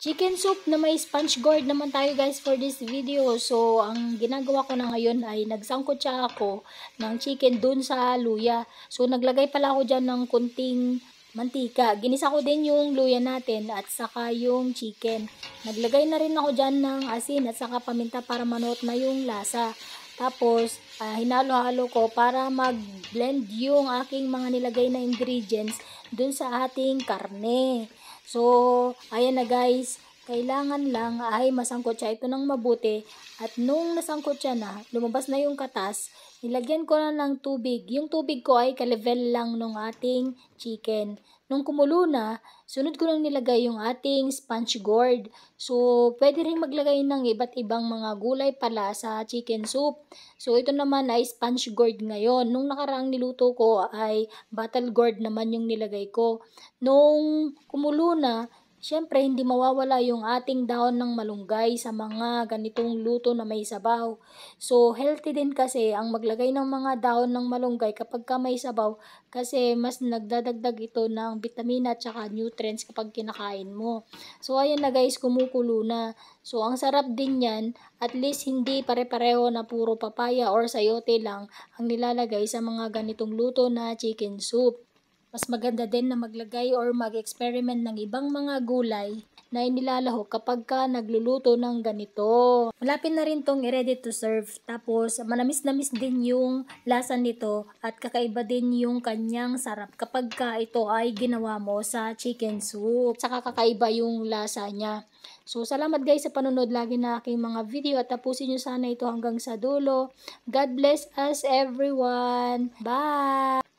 Chicken soup na may sponge gourd naman tayo guys for this video. So, ang ginagawa ko na ngayon ay nagsangkot siya ako ng chicken dun sa luya. So, naglagay pala ako dyan ng kunting mantika. Ginisa ko din yung luya natin at saka yung chicken. Naglagay na rin ako dyan ng asin at saka paminta para manuot na yung lasa. Tapos, hinalo-halo ko para mag-blend yung aking mga nilagay na ingredients dun sa ating karne. So, ayan na guys, kailangan lang ay masangkot siya ito ng mabuti at nung nasangkot siya na, lumabas na yung katas, nilagyan ko na ng tubig. Yung tubig ko ay ka-level lang ng ating chicken. Nung kumulo na, sunod ko lang nilagay yung ating sponge gourd. So, pwede rin maglagay ng iba't ibang mga gulay pala sa chicken soup. So, ito naman ay sponge gourd ngayon. Nung nakaraang niluto ko ay battle gourd naman yung nilagay ko. Nung kumulo na, syempre hindi mawawala yung ating dahon ng malunggay sa mga ganitong luto na may sabaw. So, healthy din kasi ang maglagay ng mga dahon ng malunggay kapag ka may sabaw kasi mas nagdadagdag ito ng vitamina at saka nutrients kapag kinakain mo. So, ayan na guys, kumukulo na. So, ang sarap din yan. At least hindi pare-pareho na puro papaya or sayote lang ang nilalagay sa mga ganitong luto na chicken soup. Mas maganda din na maglagay or mag-experiment ng ibang mga gulay na inilalahok kapag ka nagluluto ng ganito. Malapit na rin tong i-ready to serve. Tapos, manamis-namis din yung lasa nito at kakaiba din yung kanyang sarap kapag ka ito ay ginawa mo sa chicken soup. Saka kakaiba yung lasa niya. So, salamat guys sa panunod lagi na aking mga video at tapusin nyo sana ito hanggang sa dulo. God bless us everyone. Bye!